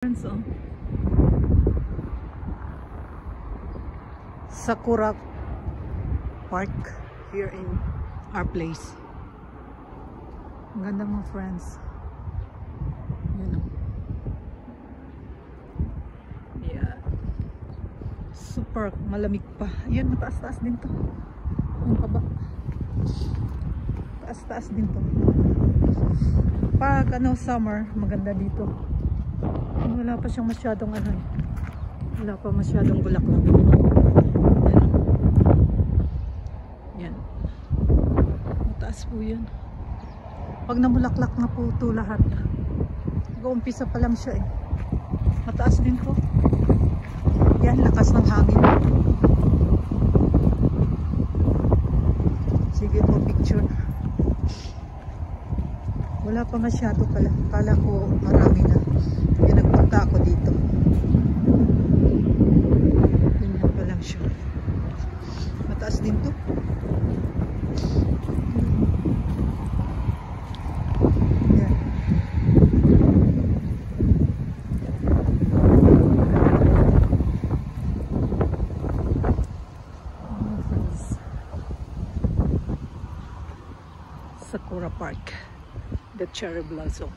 So, Sakura Park here in our place. Ang ganda mga friends. Yun o. Yeah. Super malamig pa. Yun, mataas-taas din to. Ang baba. Taas-taas din to. Pag summer, maganda dito. Wala pa siyang masyadong wala pa masyadong bulaklak. Yan. Mataas po yan. Pag namulaklak na po ito lahat, mag-uumpisa pa lang siya eh. Mataas din po. Yan, lakas ng hangin. Sige po, picture. Wala pa masyado pala. Kala ko marami na. Kaya nagpunta ako dito. Ganyan pa lang siya. Mataas din to. Yan. Sakura Park. The cherry blossom.